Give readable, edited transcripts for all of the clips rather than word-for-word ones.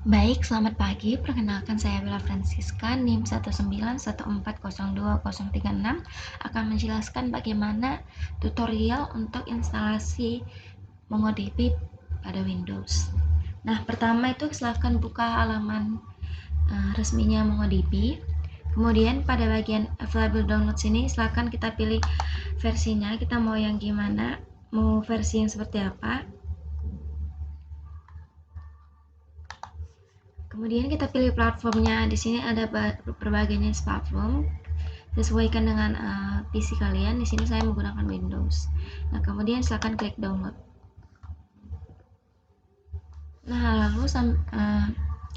Baik, selamat pagi. Perkenalkan saya Bella Francisca, NIM 191402036 akan menjelaskan bagaimana tutorial untuk instalasi MongoDB pada Windows. Nah, pertama itu silahkan buka halaman resminya MongoDB. Kemudian pada bagian available download sini silahkan kita pilih versinya, kita mau yang gimana, mau versi yang seperti apa. Kemudian kita pilih platformnya. Di sini ada berbagai jenis platform. Sesuaikan dengan PC kalian. Di sini saya menggunakan Windows. Nah, kemudian silakan klik download. Nah, lalu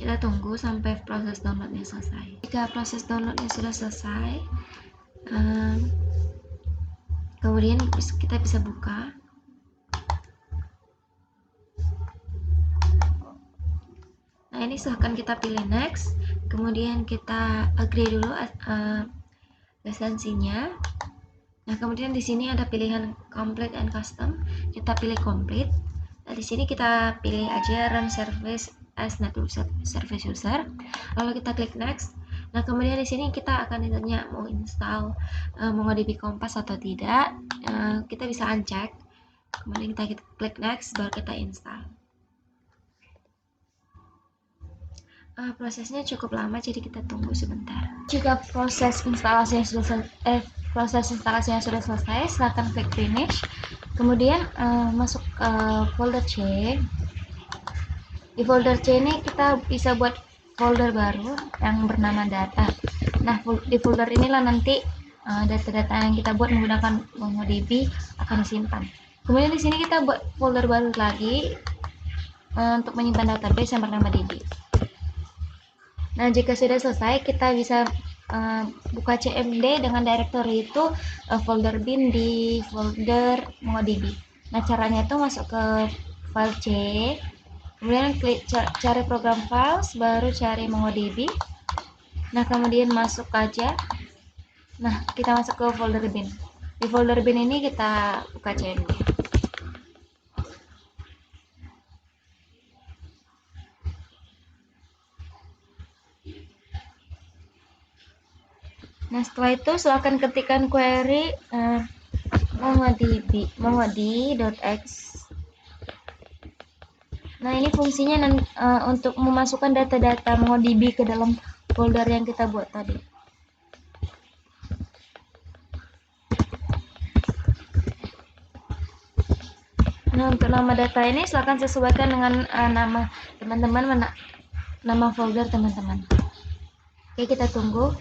kita tunggu sampai proses downloadnya selesai. Jika proses downloadnya sudah selesai, kemudian kita bisa buka. Nah, ini silahkan kita pilih next, kemudian kita agree dulu lisensinya. Nah, kemudian di sini ada pilihan complete and custom. Kita pilih complete. Nah, di sini kita pilih aja run service as network service user. Lalu kita klik next. Nah, kemudian di sini kita akan ditanya mau install MongoDB Kompas atau tidak. Kita bisa uncheck. Kemudian kita klik next, baru kita install. Prosesnya cukup lama, jadi kita tunggu sebentar. Jika proses instalasinya sudah selesai, silakan klik finish. Kemudian masuk ke folder C. Di folder C ini kita bisa buat folder baru yang bernama data. Nah, di folder inilah nanti data-data yang kita buat menggunakan MongoDB akan disimpan. Kemudian di sini kita buat folder baru lagi untuk menyimpan database yang bernama DB. Nah, jika sudah selesai, kita bisa buka CMD dengan directory itu folder bin di folder MongoDB. Nah, caranya itu masuk ke file C, kemudian klik cari program files, baru cari MongoDB. Nah, kemudian masuk aja. Nah, kita masuk ke folder bin. Di folder bin ini kita buka CMD. Nah, setelah itu silakan ketikkan query mongod.x. Nah, ini fungsinya untuk memasukkan data-data MongoDB ke dalam folder yang kita buat tadi. Nah, untuk nama data ini silakan sesuaikan dengan nama teman-teman, nama folder teman-teman. Oke, kita tunggu.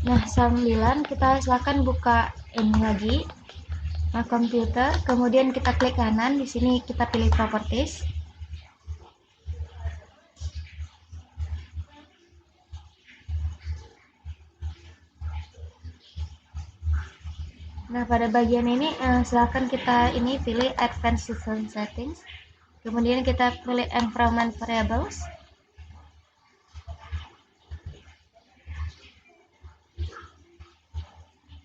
Nah, sambilan kita silakan buka ini lagi. Nah, komputer, kemudian kita klik kanan, di sini kita pilih properties. Nah, pada bagian ini silakan kita ini pilih advanced system settings. Kemudian kita pilih environment variables.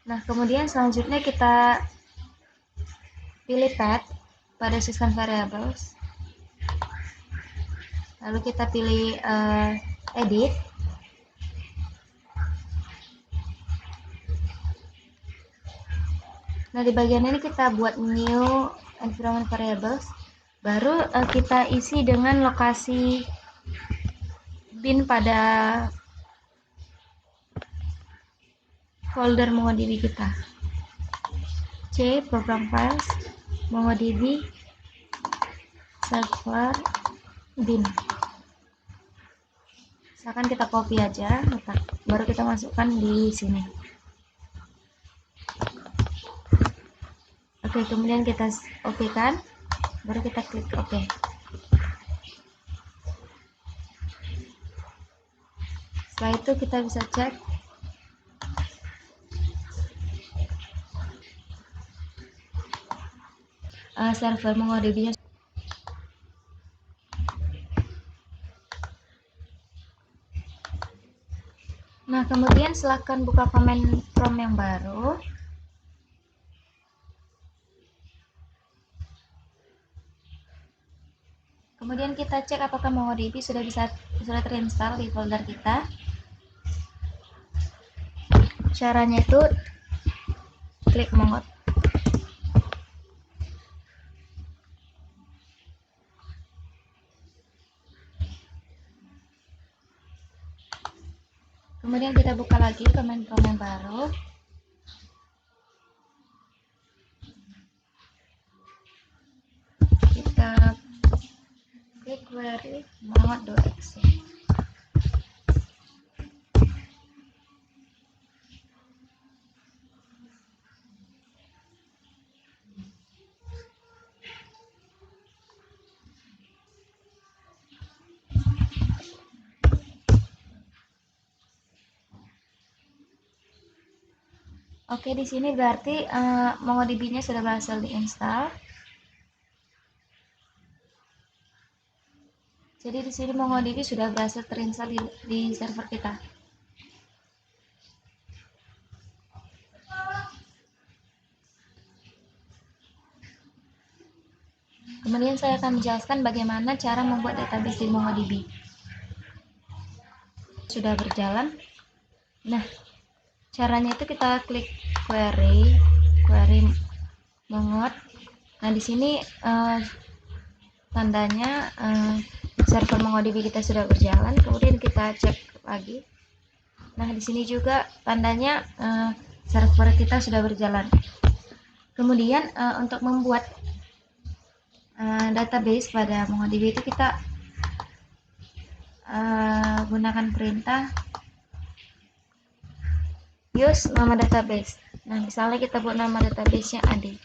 Nah, kemudian selanjutnya kita pilih path pada system variables. Lalu kita pilih edit. Nah, di bagian ini kita buat new environment variables. Baru kita isi dengan lokasi bin pada folder MongoDB kita. C, program files, MongoDB, server, bin. Misalkan kita copy aja, baru kita masukkan di sini. Oke, kemudian kita oke kan. baru kita klik OK. Setelah itu kita bisa cek server MongoDB-nya. Nah, kemudian silahkan buka command prompt yang baru. Kemudian kita cek apakah MongoDB sudah terinstall di folder kita. Caranya itu klik Mongo. Kemudian kita buka lagi command prompt yang baru. Kita klik query mongo.exe. Oke, di sini berarti MongoDB-nya sudah berhasil diinstal. Jadi di sini MongoDB sudah berhasil terinstall di server kita. Kemudian saya akan menjelaskan bagaimana cara membuat database di MongoDB. Sudah berjalan. Nah, caranya itu kita klik query Mongo. Nah, di sini tandanya server MongoDB kita sudah berjalan. Kemudian kita cek lagi. Nah, di sini juga tandanya server kita sudah berjalan. Kemudian untuk membuat database pada MongoDB itu kita gunakan perintah use nama database. Nah, misalnya kita buat nama database-nya AD.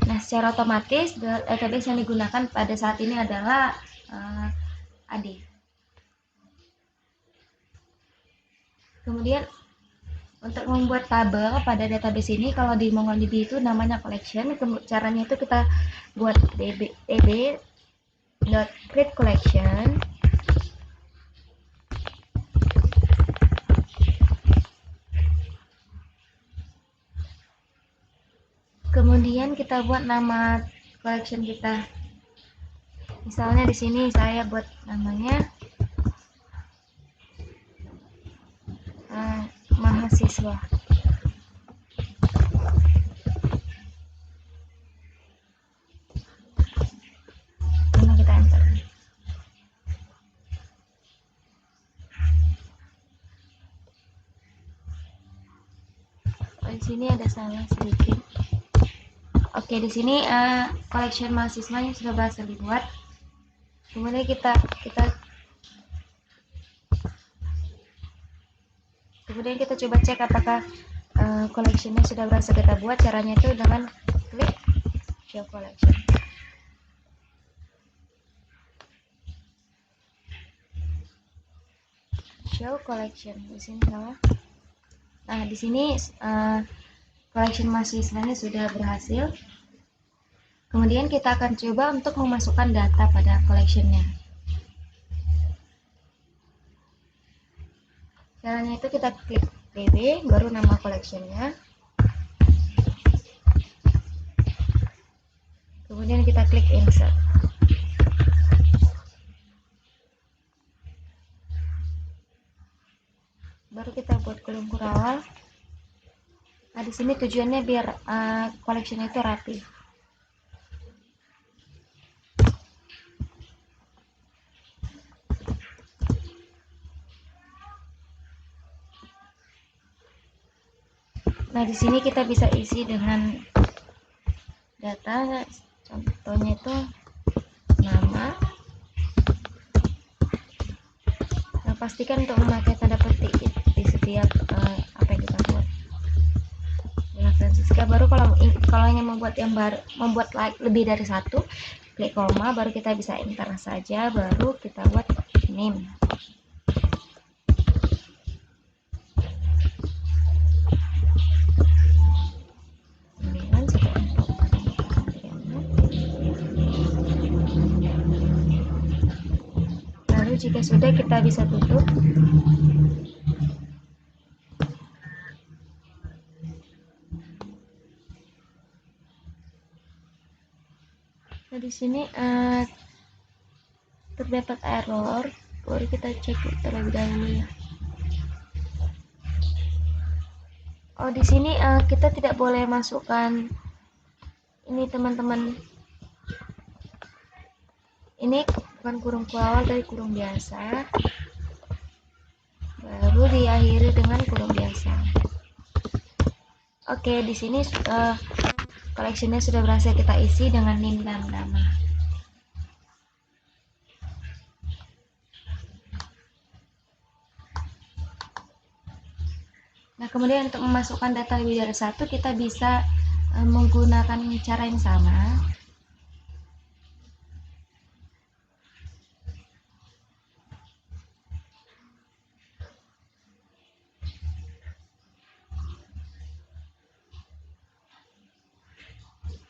Nah, secara otomatis database yang digunakan pada saat ini adalah AD. Kemudian untuk membuat tabel pada database ini, kalau di MongoDB itu namanya collection. Caranya itu kita buat db.create collection. Kemudian kita buat nama collection kita. Misalnya di sini saya buat namanya mahasiswa. Ini kita enter. Di sini ada salah sedikit. Oke, di sini collection mahasiswanya sudah berhasil dibuat. Kemudian kita coba cek apakah collectionnya sudah berhasil kita buat. Caranya itu dengan klik show collection. Show collection di sini salah. Nah, di sini collection mahasiswanya sudah berhasil. Kemudian kita akan coba untuk memasukkan data pada collectionnya. Caranya itu kita klik db, baru nama collectionnya. Kemudian kita klik insert. Baru kita buat kolom kurawal. Nah, di sini tujuannya biar collection itu rapi. Nah, di sini kita bisa isi dengan data, contohnya itu nama. Nah, pastikan untuk memakai tanda petik di setiap apa yang kita buat. Nah, Francisca, baru kalau ingin membuat yang baru, membuat lebih dari satu, klik koma, baru kita bisa enter saja, baru kita buat name. Lalu jika sudah, kita bisa tutup. Nah, di sini terdapat error, baru kita cek terlebih dahulu ya. Oh, di sini kita tidak boleh masukkan ini teman-teman. Ini bukan kurung awal, dari kurung biasa, baru diakhiri dengan kurung biasa. Oke, di sini collectionnya sudah berhasil kita isi dengan name dan nama. Nah, kemudian untuk memasukkan data lebih dari satu, kita bisa menggunakan cara yang sama.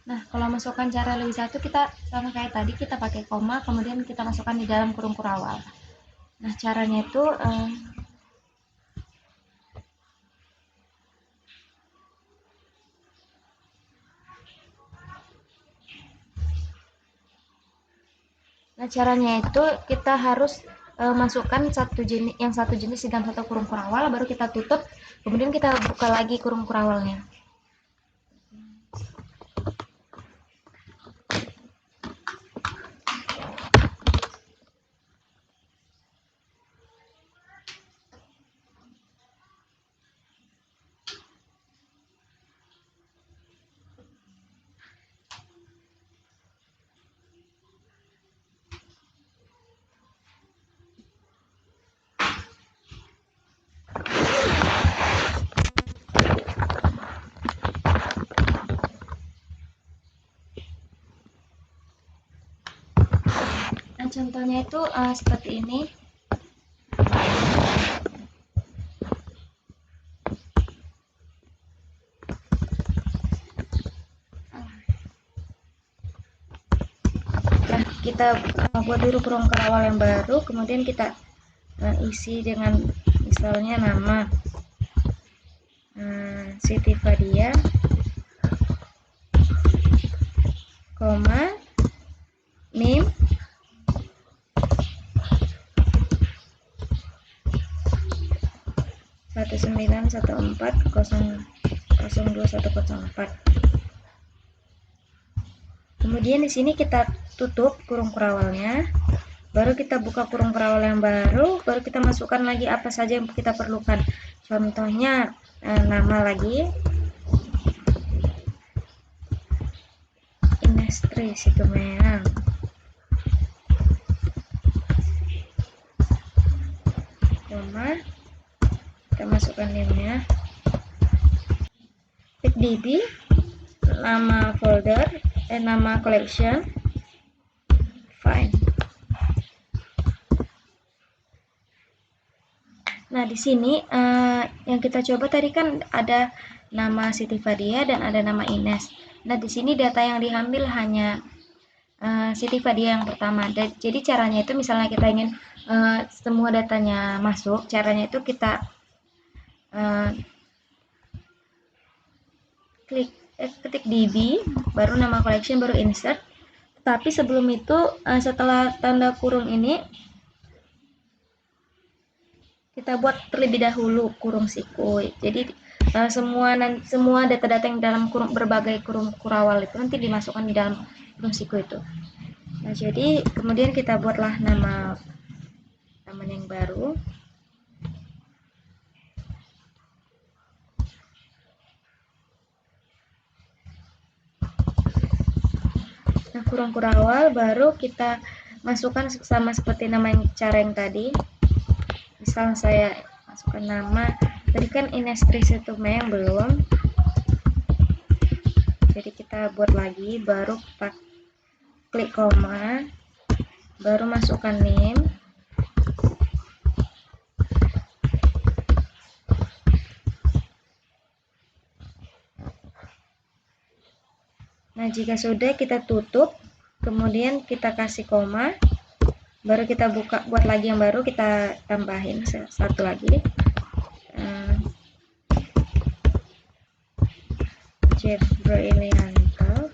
Nah, kalau masukkan cara lebih satu, kita sama kayak tadi, kita pakai koma, kemudian kita masukkan di dalam kurung kurawal. Nah, caranya itu kita harus masukkan satu jenis di dalam satu kurung kurawal, baru kita tutup, kemudian kita buka lagi kurung kurawalnya. Nah, contohnya itu seperti ini. Nah, kita buat dulu kurung kurawal yang baru, kemudian kita isi dengan misalnya nama Siti Fadia, koma, name, satu sembilan satu empat kosong dua satu kosong empat. Kemudian di sini kita tutup kurung kurawalnya, baru kita buka kurung kurawal yang baru, baru kita masukkan lagi apa saja yang kita perlukan. Contohnya nama lagi, Inestri Situmeang, koma, kita masukkan name-nya, pick DB, nama folder, nama collection, fine. Nah, di sini yang kita coba tadi kan ada nama Siti Fadia dan ada nama Ines. Nah, di sini data yang diambil hanya Siti Fadia yang pertama. Jadi caranya itu, misalnya kita ingin semua datanya masuk, caranya itu kita ketik DB, baru nama collection, baru insert. Tapi sebelum itu, setelah tanda kurung ini, kita buat terlebih dahulu kurung sikui. Jadi semua data-data yang dalam berbagai kurung kurawal itu nanti dimasukkan di dalam kurung siku itu. Nah, jadi kemudian kita buatlah nama yang baru. Nah, kurung kurawal baru kita masukkan sama seperti nama cara yang tadi. Misal saya masukkan nama, tadi kan Inestri Situmeang belum, jadi kita buat lagi, baru kita klik koma, baru masukkan name. Nah, jika sudah kita tutup, kemudian kita kasih koma, baru kita buka, buat lagi yang baru, kita tambahin satu lagi. Jeff Brilianto.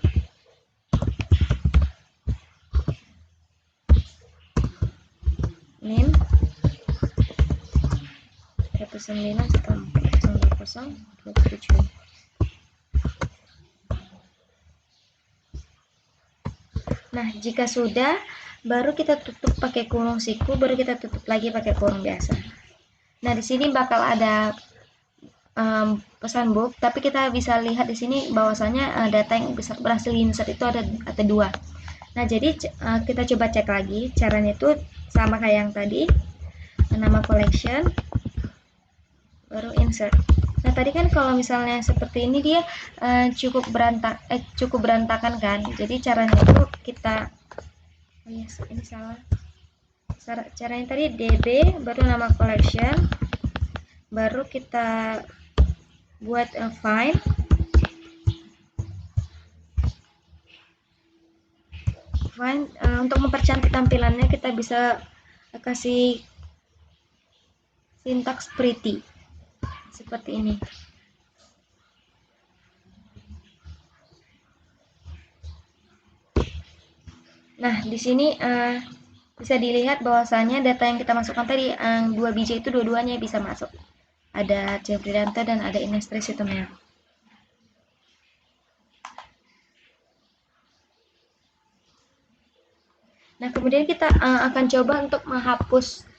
Name 19140027. Nah, jika sudah, baru kita tutup pakai kurung siku, baru kita tutup lagi pakai kurung biasa. Nah, di sini bakal ada pesan box, tapi kita bisa lihat di sini bahwasanya data yang bisa berhasil insert itu ada 2. Nah, jadi kita coba cek lagi. Caranya itu sama kayak yang tadi. Nama collection, baru insert. Nah, tadi kan kalau misalnya seperti ini dia cukup berantakan kan. Jadi caranya itu kita ini salah. Caranya tadi db baru nama collection, baru kita buat find, untuk mempercantik tampilannya kita bisa kasih sintaks pretty seperti ini. Nah, di sini bisa dilihat bahwasanya data yang kita masukkan tadi 2 biji itu dua-duanya bisa masuk. Ada Jeffrey Dante dan ada Ines Trisitumnya. Nah, kemudian kita akan coba untuk menghapus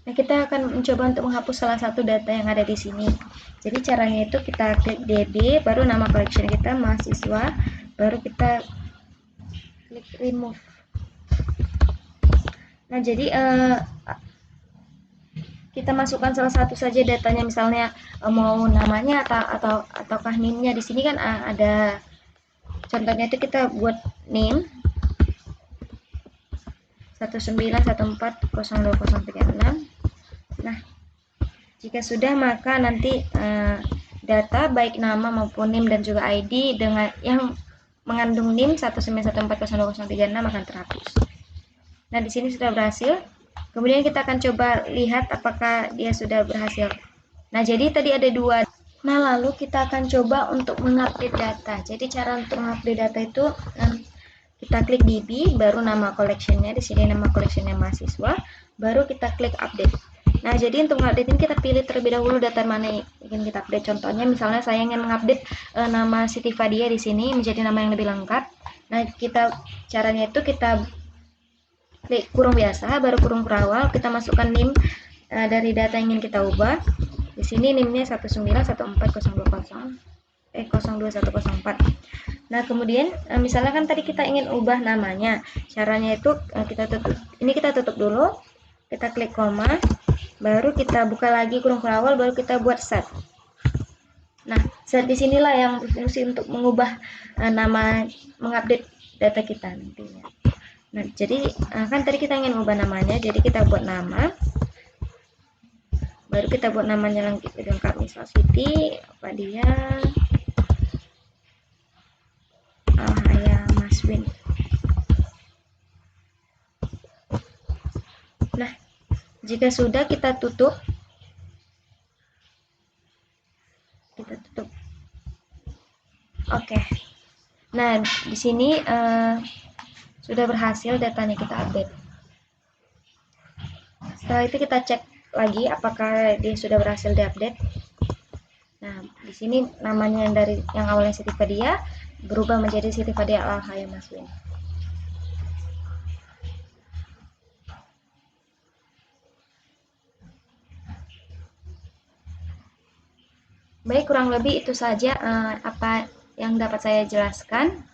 Nah, kita akan mencoba untuk menghapus salah satu data yang ada di sini. Jadi caranya itu kita klik DB, baru nama collection kita mahasiswa, baru kita klik remove. Nah, jadi kita masukkan salah satu saja datanya, misalnya mau namanya ataukah name-nya. Di sini kan ada contohnya itu kita buat name 19140236. Nah, jika sudah, maka nanti data baik nama maupun NIM dan juga ID dengan yang mengandung NIM 19140236 akan terhapus. Nah, di sini sudah berhasil. Kemudian kita akan coba lihat apakah dia sudah berhasil. Nah, jadi tadi ada 2. Nah, lalu kita akan coba untuk mengupdate data. Jadi cara untuk mengupdate data itu kita klik DB, baru nama collectionnya, di sini nama collectionnya mahasiswa, baru kita klik update. Nah, jadi untuk mengupdate ini kita pilih terlebih dahulu data mana yang ingin kita update. Contohnya, misalnya saya ingin mengupdate nama Siti Fadia di sini menjadi nama yang lebih lengkap. Nah, caranya itu kita klik kurung biasa, baru kurung perawal, kita masukkan NIM dari data yang ingin kita ubah. Di sini NIM-nya 191400 02104. Nah, kemudian misalnya kan tadi kita ingin ubah namanya. Caranya itu kita tutup. Ini kita tutup dulu. Kita klik koma, baru kita buka lagi kurung perawal, baru kita buat set. Nah, set di sinilah yang berfungsi untuk mengubah nama, mengupdate data kita nantinya. Nah, jadi kan tadi kita ingin ubah namanya, jadi kita buat nama. Baru kita buat namanya lengkap, misal Siti Fadia Alhaya Maswin. Nah, jika sudah, kita tutup. Oke. Nah, di sini sudah berhasil datanya kita update. Setelah itu kita cek lagi apakah dia sudah berhasil diupdate. Nah, di sini namanya yang awalnya Siti Fadia berubah menjadi Siti Fadia Alhaya Maswin. Baik, kurang lebih itu saja apa yang dapat saya jelaskan.